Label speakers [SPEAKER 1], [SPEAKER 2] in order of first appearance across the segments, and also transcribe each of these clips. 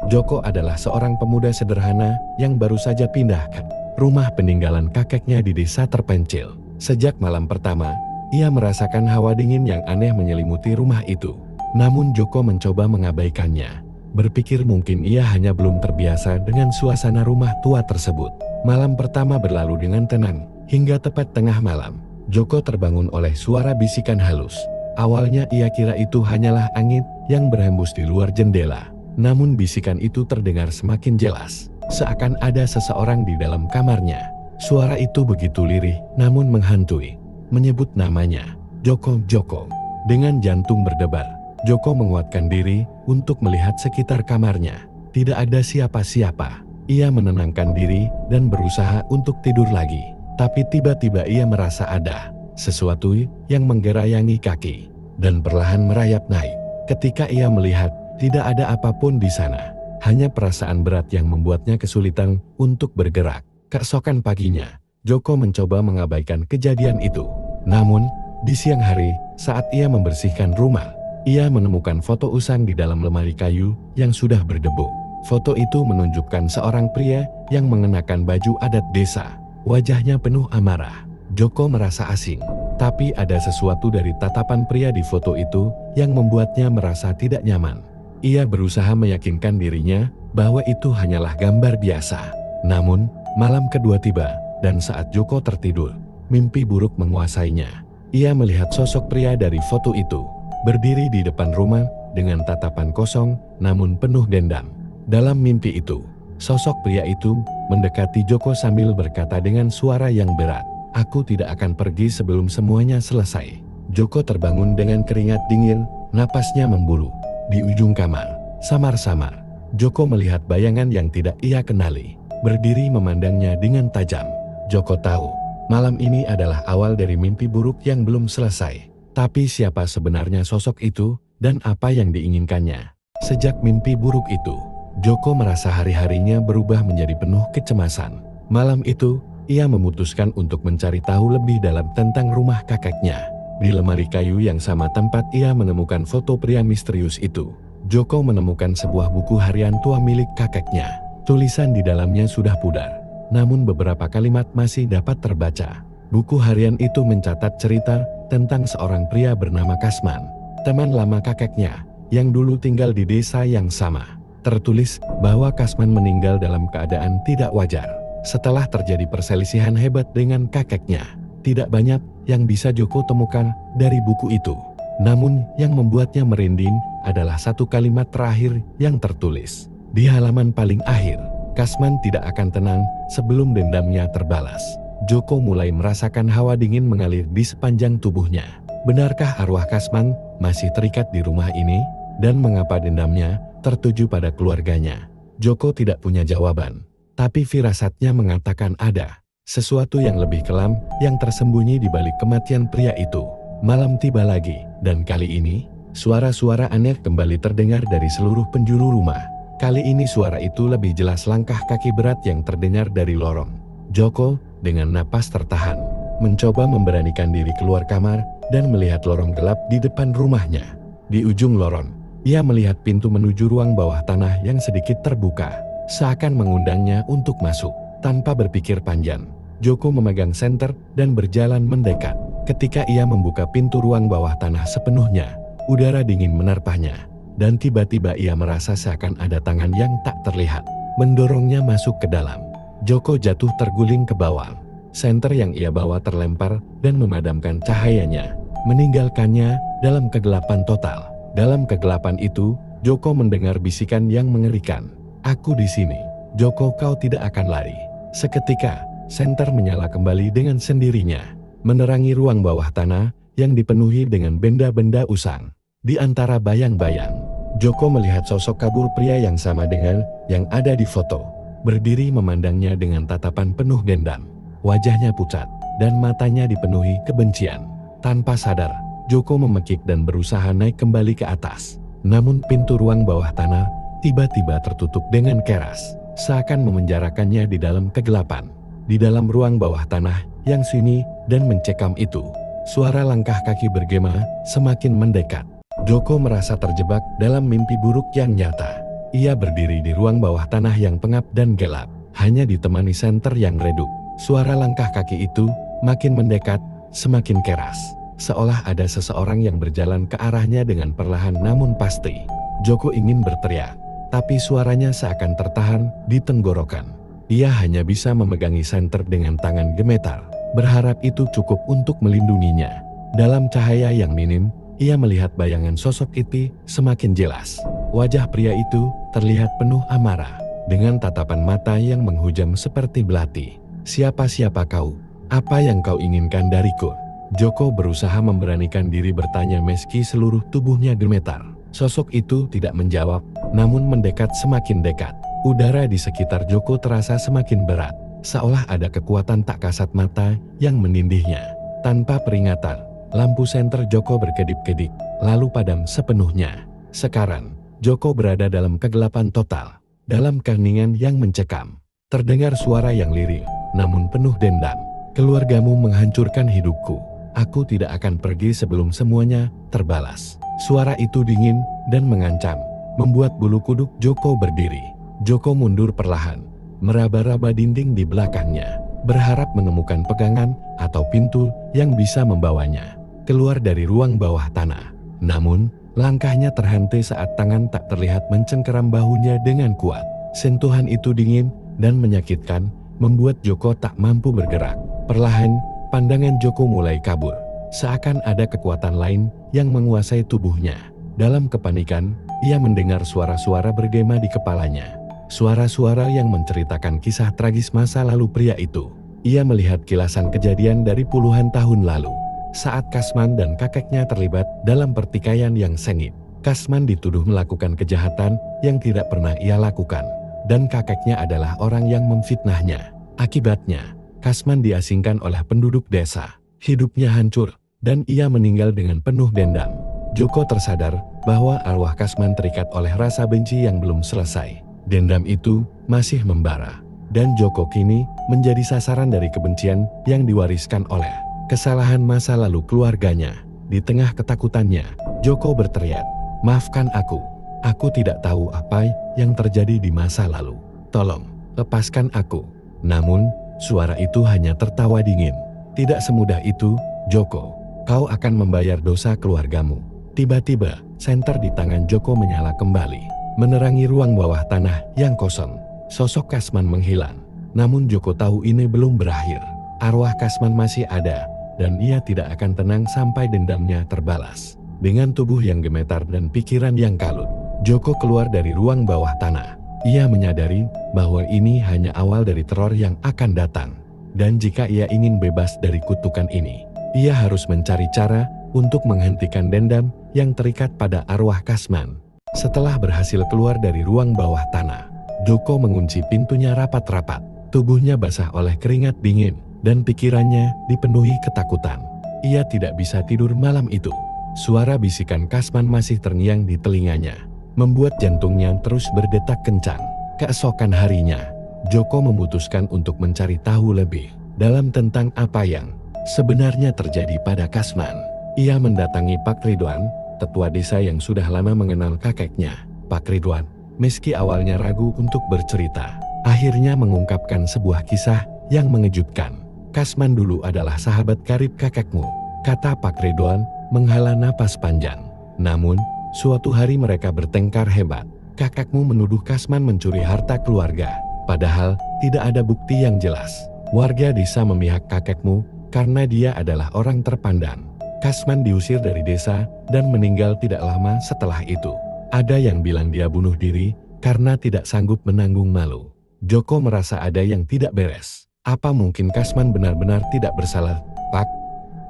[SPEAKER 1] Joko adalah seorang pemuda sederhana yang baru saja pindah ke rumah peninggalan kakeknya di desa terpencil. Sejak malam pertama, ia merasakan hawa dingin yang aneh menyelimuti rumah itu. Namun Joko mencoba mengabaikannya. Berpikir mungkin ia hanya belum terbiasa dengan suasana rumah tua tersebut. Malam pertama berlalu dengan tenang, hingga tepat tengah malam, Joko terbangun oleh suara bisikan halus. Awalnya ia kira itu hanyalah angin yang berhembus di luar jendela. Namun bisikan itu terdengar semakin jelas, seakan ada seseorang di dalam kamarnya. Suara itu begitu lirih, namun menghantui, menyebut namanya, Joko, Joko. Dengan jantung berdebar, Joko menguatkan diri untuk melihat sekitar kamarnya. Tidak ada siapa-siapa. Ia menenangkan diri dan berusaha untuk tidur lagi. Tapi tiba-tiba ia merasa ada sesuatu yang menggerayangi kaki dan perlahan merayap naik. Ketika ia melihat, tidak ada apapun di sana. Hanya perasaan berat yang membuatnya kesulitan untuk bergerak. Keesokan paginya, Joko mencoba mengabaikan kejadian itu. Namun, di siang hari, saat ia membersihkan rumah, ia menemukan foto usang di dalam lemari kayu yang sudah berdebu. Foto itu menunjukkan seorang pria yang mengenakan baju adat desa. Wajahnya penuh amarah. Joko merasa asing, tapi ada sesuatu dari tatapan pria di foto itu yang membuatnya merasa tidak nyaman. Ia berusaha meyakinkan dirinya bahwa itu hanyalah gambar biasa. Namun, malam kedua tiba, dan saat Joko tertidur, mimpi buruk menguasainya. Ia melihat sosok pria dari foto itu berdiri di depan rumah dengan tatapan kosong namun penuh dendam. Dalam mimpi itu, sosok pria itu mendekati Joko sambil berkata dengan suara yang berat, "Aku tidak akan pergi sebelum semuanya selesai." Joko terbangun dengan keringat dingin, napasnya memburu. Di ujung kamar, samar-samar, Joko melihat bayangan yang tidak ia kenali, berdiri memandangnya dengan tajam. Joko tahu, malam ini adalah awal dari mimpi buruk yang belum selesai. Tapi siapa sebenarnya sosok itu, dan apa yang diinginkannya? Sejak mimpi buruk itu, Joko merasa hari-harinya berubah menjadi penuh kecemasan. Malam itu, ia memutuskan untuk mencari tahu lebih dalam tentang rumah kakeknya. Di lemari kayu yang sama tempat ia menemukan foto pria misterius itu, Joko menemukan sebuah buku harian tua milik kakeknya. Tulisan di dalamnya sudah pudar, namun beberapa kalimat masih dapat terbaca. Buku harian itu mencatat cerita tentang seorang pria bernama Kasman, teman lama kakeknya, yang dulu tinggal di desa yang sama. Tertulis bahwa Kasman meninggal dalam keadaan tidak wajar setelah terjadi perselisihan hebat dengan kakeknya. Tidak banyak yang bisa Joko temukan dari buku itu. Namun yang membuatnya merinding adalah satu kalimat terakhir yang tertulis. Di halaman paling akhir, Kasman tidak akan tenang sebelum dendamnya terbalas. Joko mulai merasakan hawa dingin mengalir di sepanjang tubuhnya. Benarkah arwah Kasman masih terikat di rumah ini? Dan mengapa dendamnya tertuju pada keluarganya? Joko tidak punya jawaban. Tapi firasatnya mengatakan ada sesuatu yang lebih kelam yang tersembunyi di balik kematian pria itu. Malam tiba lagi, dan kali ini, suara-suara aneh kembali terdengar dari seluruh penjuru rumah. Kali ini suara itu lebih jelas langkah kaki berat yang terdengar dari lorong. Joko, dengan napas tertahan, mencoba memberanikan diri keluar kamar dan melihat lorong gelap di depan rumahnya. Di ujung lorong, ia melihat pintu menuju ruang bawah tanah yang sedikit terbuka, seakan mengundangnya untuk masuk. Tanpa berpikir panjang, Joko memegang senter dan berjalan mendekat. Ketika ia membuka pintu ruang bawah tanah sepenuhnya, udara dingin menerpahnya, dan tiba-tiba ia merasa seakan ada tangan yang tak terlihat mendorongnya masuk ke dalam. Joko jatuh terguling ke bawah. Senter yang ia bawa terlempar dan memadamkan cahayanya, meninggalkannya dalam kegelapan total. Dalam kegelapan itu, Joko mendengar bisikan yang mengerikan. "Aku di sini. Joko, kau tidak akan lari." Seketika, senter menyala kembali dengan sendirinya, menerangi ruang bawah tanah yang dipenuhi dengan benda-benda usang. Di antara bayang-bayang, Joko melihat sosok kabur pria yang sama dengan yang ada di foto, berdiri memandangnya dengan tatapan penuh dendam. Wajahnya pucat, dan matanya dipenuhi kebencian. Tanpa sadar, Joko memekik dan berusaha naik kembali ke atas. Namun pintu ruang bawah tanah tiba-tiba tertutup dengan keras, seakan memenjarakannya di dalam kegelapan. Di dalam ruang bawah tanah yang sunyi dan mencekam itu, suara langkah kaki bergema semakin mendekat. Joko merasa terjebak dalam mimpi buruk yang nyata. Ia berdiri di ruang bawah tanah yang pengap dan gelap, hanya ditemani senter yang redup. Suara langkah kaki itu makin mendekat, semakin keras. Seolah ada seseorang yang berjalan ke arahnya dengan perlahan namun pasti. Joko ingin berteriak, tapi suaranya seakan tertahan di tenggorokan. Ia hanya bisa memegangi senter dengan tangan gemetar, berharap itu cukup untuk melindunginya. Dalam cahaya yang minim, ia melihat bayangan sosok itu semakin jelas. Wajah pria itu terlihat penuh amarah, dengan tatapan mata yang menghujam seperti belati. "Siapa kau? Apa yang kau inginkan dariku?" Joko berusaha memberanikan diri bertanya meski seluruh tubuhnya gemetar. Sosok itu tidak menjawab, namun mendekat semakin dekat. Udara di sekitar Joko terasa semakin berat, seolah ada kekuatan tak kasat mata yang menindihnya. Tanpa peringatan, lampu senter Joko berkedip-kedip, lalu padam sepenuhnya. Sekarang, Joko berada dalam kegelapan total. Dalam keheningan yang mencekam, terdengar suara yang lirih, namun penuh dendam. "Keluargamu menghancurkan hidupku. Aku tidak akan pergi sebelum semuanya terbalas." Suara itu dingin dan mengancam, membuat bulu kuduk Joko berdiri. Joko mundur perlahan, meraba-raba dinding di belakangnya, berharap menemukan pegangan atau pintu yang bisa membawanya keluar dari ruang bawah tanah. Namun, langkahnya terhenti saat tangan tak terlihat mencengkeram bahunya dengan kuat. Sentuhan itu dingin dan menyakitkan, membuat Joko tak mampu bergerak. Perlahan, pandangan Joko mulai kabur, seakan ada kekuatan lain yang menguasai tubuhnya. Dalam kepanikan, ia mendengar suara-suara bergema di kepalanya. Suara-suara yang menceritakan kisah tragis masa lalu pria itu. Ia melihat kilasan kejadian dari puluhan tahun lalu, saat Kasman dan kakeknya terlibat dalam pertikaian yang sengit. Kasman dituduh melakukan kejahatan yang tidak pernah ia lakukan, dan kakeknya adalah orang yang memfitnahnya. Akibatnya, Kasman diasingkan oleh penduduk desa. Hidupnya hancur, dan ia meninggal dengan penuh dendam. Joko tersadar bahwa arwah Kasman terikat oleh rasa benci yang belum selesai. Dendam itu masih membara, dan Joko kini menjadi sasaran dari kebencian yang diwariskan oleh kesalahan masa lalu keluarganya. Di tengah ketakutannya, Joko berteriak, "Maafkan aku. Aku tidak tahu apa yang terjadi di masa lalu. Tolong, lepaskan aku." Namun, suara itu hanya tertawa dingin. "Tidak semudah itu, Joko. Kau akan membayar dosa keluargamu." Tiba-tiba, senter di tangan Joko menyala kembali, menerangi ruang bawah tanah yang kosong. Sosok Kasman menghilang. Namun Joko tahu ini belum berakhir. Arwah Kasman masih ada, dan ia tidak akan tenang sampai dendamnya terbalas. Dengan tubuh yang gemetar dan pikiran yang kalut, Joko keluar dari ruang bawah tanah. Ia menyadari bahwa ini hanya awal dari teror yang akan datang. Dan jika ia ingin bebas dari kutukan ini, ia harus mencari cara untuk menghentikan dendam yang terikat pada arwah Kasman. Setelah berhasil keluar dari ruang bawah tanah, Joko mengunci pintunya rapat-rapat. Tubuhnya basah oleh keringat dingin, dan pikirannya dipenuhi ketakutan. Ia tidak bisa tidur malam itu. Suara bisikan Kasman masih terngiang di telinganya, membuat jantungnya terus berdetak kencang. Keesokan harinya, Joko memutuskan untuk mencari tahu lebih dalam tentang apa yang sebenarnya terjadi pada Kasman. Ia mendatangi Pak Ridwan, tetua desa yang sudah lama mengenal kakeknya. Pak Ridwan, meski awalnya ragu untuk bercerita, akhirnya mengungkapkan sebuah kisah yang mengejutkan. "Kasman dulu adalah sahabat karib kakekmu," kata Pak Ridwan menghela napas panjang. "Namun, suatu hari mereka bertengkar hebat. Kakekmu menuduh Kasman mencuri harta keluarga, padahal tidak ada bukti yang jelas. Warga desa memihak kakekmu karena dia adalah orang terpandang. Kasman diusir dari desa dan meninggal tidak lama setelah itu. Ada yang bilang dia bunuh diri karena tidak sanggup menanggung malu." Joko merasa ada yang tidak beres. "Apa mungkin Kasman benar-benar tidak bersalah, Pak?"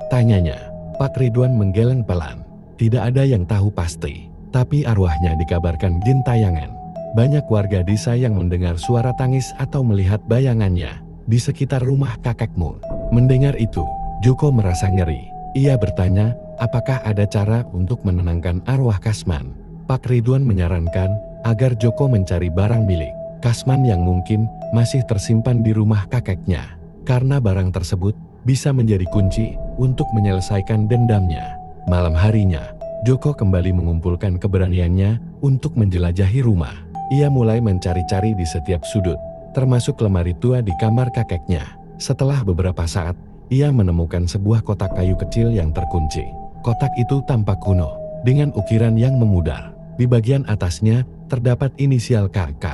[SPEAKER 1] tanyanya. Pak Ridwan menggeleng pelan. "Tidak ada yang tahu pasti, tapi arwahnya dikabarkan gentayangan. Banyak warga desa yang mendengar suara tangis atau melihat bayangannya di sekitar rumah kakekmu." Mendengar itu, Joko merasa ngeri. Ia bertanya, apakah ada cara untuk menenangkan arwah Kasman. Pak Ridwan menyarankan agar Joko mencari barang milik Kasman yang mungkin masih tersimpan di rumah kakeknya, karena barang tersebut bisa menjadi kunci untuk menyelesaikan dendamnya. Malam harinya, Joko kembali mengumpulkan keberaniannya untuk menjelajahi rumah. Ia mulai mencari-cari di setiap sudut, termasuk lemari tua di kamar kakeknya. Setelah beberapa saat, ia menemukan sebuah kotak kayu kecil yang terkunci. Kotak itu tampak kuno, dengan ukiran yang memudar. Di bagian atasnya, terdapat inisial KK,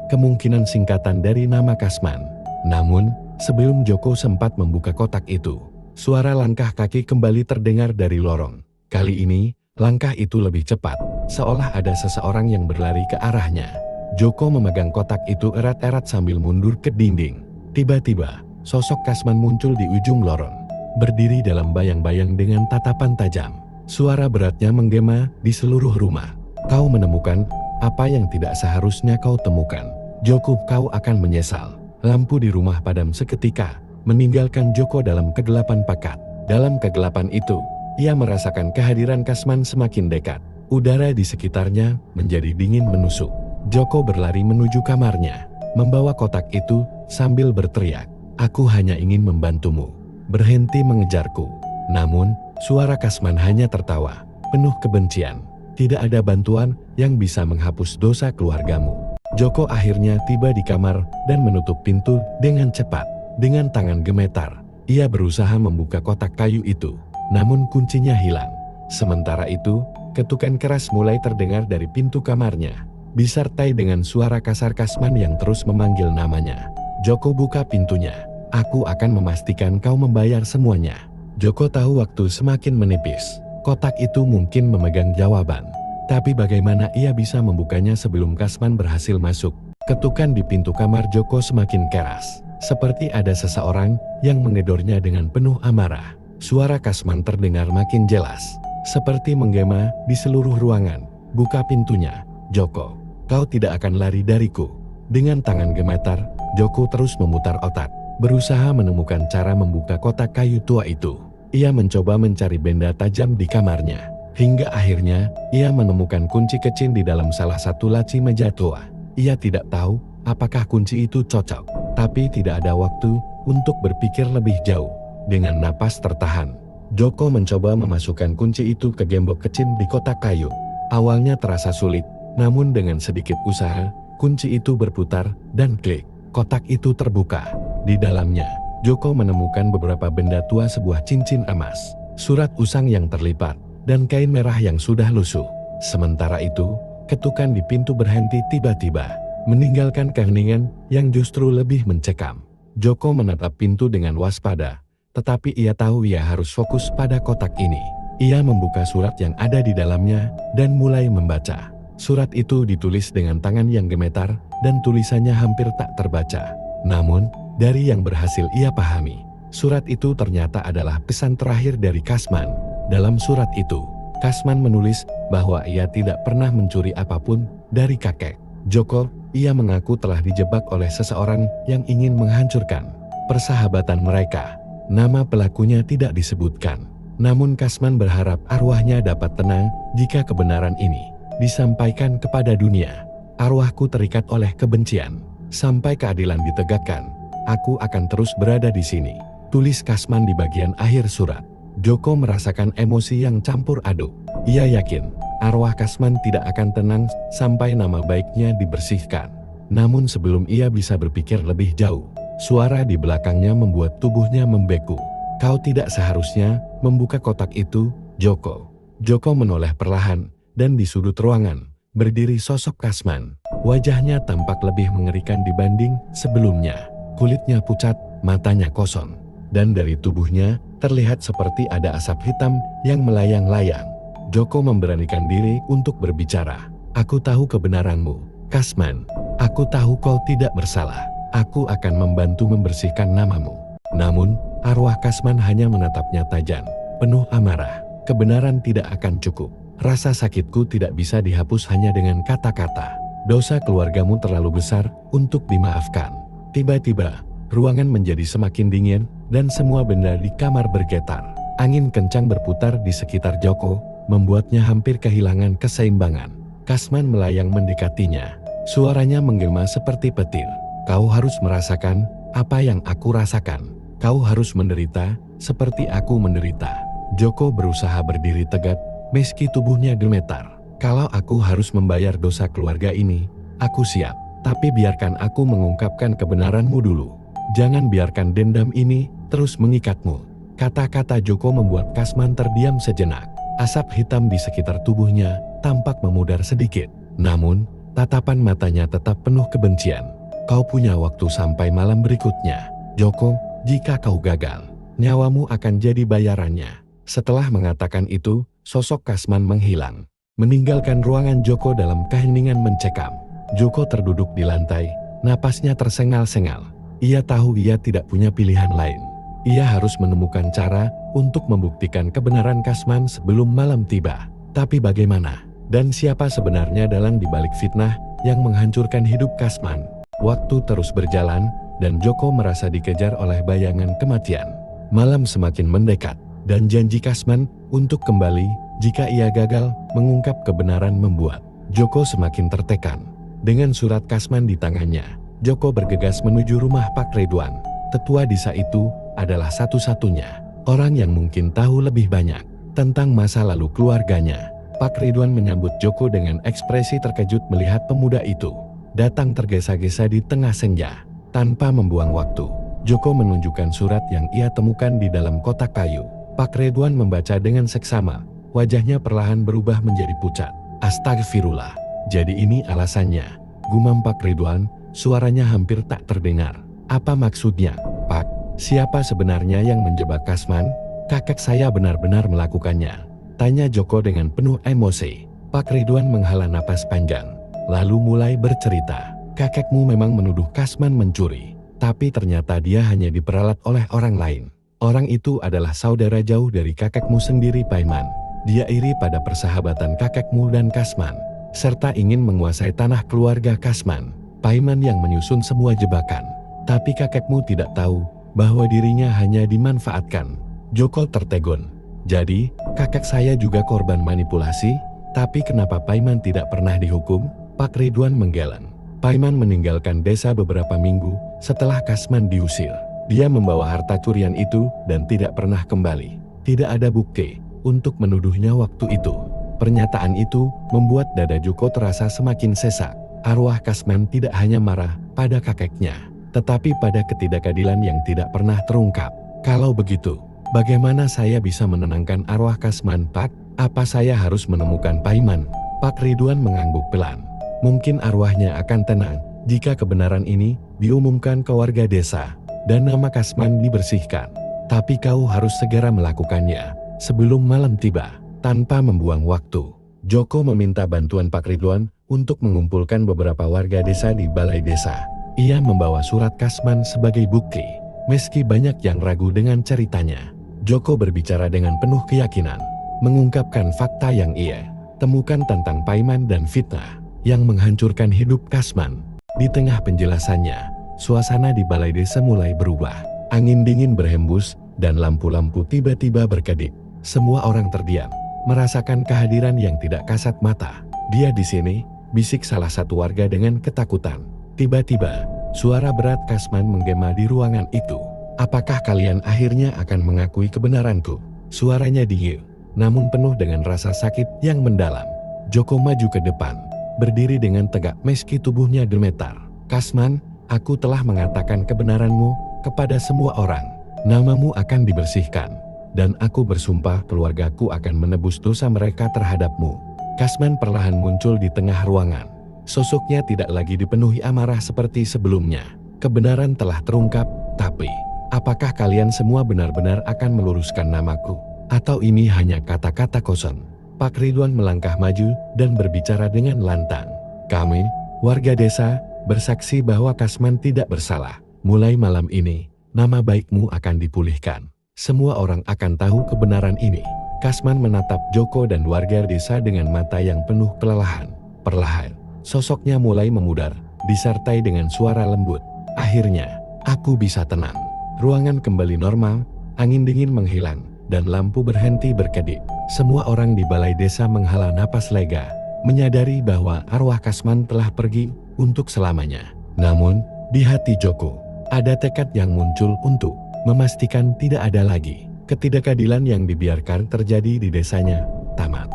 [SPEAKER 1] kemungkinan singkatan dari nama Kasman. Namun, sebelum Joko sempat membuka kotak itu, suara langkah kaki kembali terdengar dari lorong. Kali ini, langkah itu lebih cepat, seolah ada seseorang yang berlari ke arahnya. Joko memegang kotak itu erat-erat sambil mundur ke dinding. Tiba-tiba, sosok Kasman muncul di ujung lorong, berdiri dalam bayang-bayang dengan tatapan tajam. Suara beratnya menggema di seluruh rumah. Kau menemukan apa yang tidak seharusnya kau temukan. Joko, kau akan menyesal. Lampu di rumah padam seketika, meninggalkan Joko dalam kegelapan pekat. Dalam kegelapan itu, ia merasakan kehadiran Kasman semakin dekat. Udara di sekitarnya menjadi dingin menusuk. Joko berlari menuju kamarnya, membawa kotak itu sambil berteriak, "Aku hanya ingin membantumu. Berhenti mengejarku." Namun, suara Kasman hanya tertawa, penuh kebencian. Tidak ada bantuan yang bisa menghapus dosa keluargamu. Joko akhirnya tiba di kamar dan menutup pintu dengan cepat. Dengan tangan gemetar, ia berusaha membuka kotak kayu itu, namun kuncinya hilang. Sementara itu, ketukan keras mulai terdengar dari pintu kamarnya, disertai dengan suara kasar Kasman yang terus memanggil namanya. Joko, buka pintunya. Aku akan memastikan kau membayar semuanya. Joko tahu waktu semakin menipis. Kotak itu mungkin memegang jawaban. Tapi bagaimana ia bisa membukanya sebelum Kasman berhasil masuk? Ketukan di pintu kamar Joko semakin keras, seperti ada seseorang yang menggedornya dengan penuh amarah. Suara Kasman terdengar makin jelas, seperti menggema di seluruh ruangan. Buka pintunya, Joko. Kau tidak akan lari dariku. Dengan tangan gemetar, Joko terus memutar otak, berusaha menemukan cara membuka kotak kayu tua itu. Ia mencoba mencari benda tajam di kamarnya, hingga akhirnya ia menemukan kunci kecil di dalam salah satu laci meja tua. Ia tidak tahu apakah kunci itu cocok, tapi tidak ada waktu untuk berpikir lebih jauh. Dengan napas tertahan, Joko mencoba memasukkan kunci itu ke gembok kecil di kotak kayu. Awalnya terasa sulit, namun dengan sedikit usaha, kunci itu berputar dan klik. Kotak itu terbuka. Di dalamnya, Joko menemukan beberapa benda tua, sebuah cincin emas, surat usang yang terlipat, dan kain merah yang sudah lusuh. Sementara itu, ketukan di pintu berhenti tiba-tiba, meninggalkan keheningan yang justru lebih mencekam. Joko menatap pintu dengan waspada, tetapi ia tahu ia harus fokus pada kotak ini. Ia membuka surat yang ada di dalamnya dan mulai membaca. Surat itu ditulis dengan tangan yang gemetar dan tulisannya hampir tak terbaca. Namun, dari yang berhasil ia pahami, surat itu ternyata adalah pesan terakhir dari Kasman. Dalam surat itu, Kasman menulis bahwa ia tidak pernah mencuri apapun dari kakek Joko. Ia mengaku telah dijebak oleh seseorang yang ingin menghancurkan persahabatan mereka. Nama pelakunya tidak disebutkan. Namun Kasman berharap arwahnya dapat tenang jika kebenaran ini disampaikan kepada dunia. Arwahku terikat oleh kebencian. Sampai keadilan ditegakkan, aku akan terus berada di sini, tulis Kasman di bagian akhir surat. Joko merasakan emosi yang campur aduk. Ia yakin arwah Kasman tidak akan tenang sampai nama baiknya dibersihkan. Namun sebelum ia bisa berpikir lebih jauh, suara di belakangnya membuat tubuhnya membeku. Kau tidak seharusnya membuka kotak itu, Joko. Joko menoleh perlahan, dan di sudut ruangan berdiri sosok Kasman. Wajahnya tampak lebih mengerikan dibanding sebelumnya. Kulitnya pucat, matanya kosong, dan dari tubuhnya terlihat seperti ada asap hitam yang melayang-layang. Joko memberanikan diri untuk berbicara. Aku tahu kebenaranmu, Kasman. Aku tahu kau tidak bersalah. Aku akan membantu membersihkan namamu. Namun, arwah Kasman hanya menatapnya tajam, penuh amarah. Kebenaran tidak akan cukup. Rasa sakitku tidak bisa dihapus hanya dengan kata-kata. Dosa keluargamu terlalu besar untuk dimaafkan. Tiba-tiba, ruangan menjadi semakin dingin dan semua benda di kamar bergetar. Angin kencang berputar di sekitar Joko, membuatnya hampir kehilangan keseimbangan. Kasman melayang mendekatinya. Suaranya menggema seperti petir. Kau harus merasakan apa yang aku rasakan. Kau harus menderita seperti aku menderita. Joko berusaha berdiri tegak meski tubuhnya gemetar. Kalau aku harus membayar dosa keluarga ini, Aku siap, tapi biarkan aku mengungkapkan kebenaranmu dulu. Jangan biarkan dendam ini terus mengikatmu. Kata-kata Joko membuat Kasman terdiam sejenak. Asap hitam di sekitar tubuhnya tampak memudar sedikit. Namun, tatapan matanya tetap penuh kebencian. Kau punya waktu sampai malam berikutnya, Joko. Jika kau gagal, nyawamu akan jadi bayarannya. Setelah mengatakan itu, sosok Kasman menghilang, meninggalkan ruangan Joko dalam keheningan mencekam. Joko terduduk di lantai, napasnya tersengal-sengal. Ia tahu ia tidak punya pilihan lain. Ia harus menemukan cara untuk membuktikan kebenaran Kasman sebelum malam tiba. Tapi bagaimana? Dan siapa sebenarnya dalang dibalik fitnah yang menghancurkan hidup Kasman? Waktu terus berjalan, dan Joko merasa dikejar oleh bayangan kematian. Malam semakin mendekat, dan janji Kasman untuk kembali jika ia gagal mengungkap kebenaran membuat Joko semakin tertekan. Dengan surat Kasman di tangannya, Joko bergegas menuju rumah Pak Ridwan. Tetua desa itu adalah satu-satunya orang yang mungkin tahu lebih banyak tentang masa lalu keluarganya. Pak Ridwan menyambut Joko dengan ekspresi terkejut melihat pemuda itu datang tergesa-gesa di tengah senja. Tanpa membuang waktu, Joko menunjukkan surat yang ia temukan di dalam kotak kayu. Pak Ridwan membaca dengan seksama, wajahnya perlahan berubah menjadi pucat. Astagfirullah, jadi ini alasannya, gumam Pak Ridwan, suaranya hampir tak terdengar. Apa maksudnya, Pak? Siapa sebenarnya yang menjebak Kasman? Kakek saya benar-benar melakukannya, tanya Joko dengan penuh emosi. Pak Ridwan menghela napas panjang, lalu mulai bercerita. Kakekmu memang menuduh Kasman mencuri, tapi ternyata dia hanya diperalat oleh orang lain. Orang itu adalah saudara jauh dari kakekmu sendiri, Paiman. Dia iri pada persahabatan kakekmu dan Kasman, serta ingin menguasai tanah keluarga Kasman. Paiman yang menyusun semua jebakan, tapi kakekmu tidak tahu bahwa dirinya hanya dimanfaatkan. Joko tertegun. Jadi, kakek saya juga korban manipulasi, tapi kenapa Paiman tidak pernah dihukum? Pak Ridwan menggeleng. Paiman meninggalkan desa beberapa minggu setelah Kasman diusir. Dia membawa harta curian itu dan tidak pernah kembali. Tidak ada bukti untuk menuduhnya waktu itu. Pernyataan itu membuat dada Joko terasa semakin sesak. Arwah Kasman tidak hanya marah pada kakeknya, tetapi pada ketidakadilan yang tidak pernah terungkap. Kalau begitu, bagaimana saya bisa menenangkan arwah Kasman, Pak? Apa saya harus menemukan Paiman? Pak Ridwan mengangguk pelan. Mungkin arwahnya akan tenang jika kebenaran ini diumumkan ke warga desa dan nama Kasman dibersihkan. Tapi kau harus segera melakukannya sebelum malam tiba. Tanpa membuang waktu, Joko meminta bantuan Pak Ridwan untuk mengumpulkan beberapa warga desa di balai desa. Ia membawa surat Kasman sebagai bukti. Meski banyak yang ragu dengan ceritanya, Joko berbicara dengan penuh keyakinan, mengungkapkan fakta yang ia temukan tentang Paiman dan fitnah yang menghancurkan hidup Kasman. Di tengah penjelasannya, suasana di balai desa mulai berubah. Angin dingin berhembus dan lampu-lampu tiba-tiba berkedip. Semua orang terdiam, merasakan kehadiran yang tidak kasat mata. Dia di sini, bisik salah satu warga dengan ketakutan. Tiba-tiba, suara berat Kasman menggema di ruangan itu. Apakah kalian akhirnya akan mengakui kebenaranku? Suaranya dingin, namun penuh dengan rasa sakit yang mendalam. Joko maju ke depan, berdiri dengan tegak meski tubuhnya gemetar. Kasman, aku telah mengatakan kebenaranmu kepada semua orang. Namamu akan dibersihkan, dan aku bersumpah keluargaku akan menebus dosa mereka terhadapmu. Kasman perlahan muncul di tengah ruangan. Sosoknya tidak lagi dipenuhi amarah seperti sebelumnya. Kebenaran telah terungkap, tapi apakah kalian semua benar-benar akan meluruskan namaku? Atau ini hanya kata-kata kosong? Pak Ridwan melangkah maju dan berbicara dengan lantang. Kami, warga desa, bersaksi bahwa Kasman tidak bersalah. Mulai malam ini, nama baikmu akan dipulihkan. Semua orang akan tahu kebenaran ini. Kasman menatap Joko dan warga desa dengan mata yang penuh kelelahan. Perlahan, sosoknya mulai memudar, disertai dengan suara lembut. Akhirnya, aku bisa tenang. Ruangan kembali normal, angin dingin menghilang, dan lampu berhenti berkedip. Semua orang di balai desa menghela napas lega, menyadari bahwa arwah Kasman telah pergi untuk selamanya. Namun, di hati Joko, ada tekad yang muncul untuk memastikan tidak ada lagi ketidakadilan yang dibiarkan terjadi di desanya. Tamat.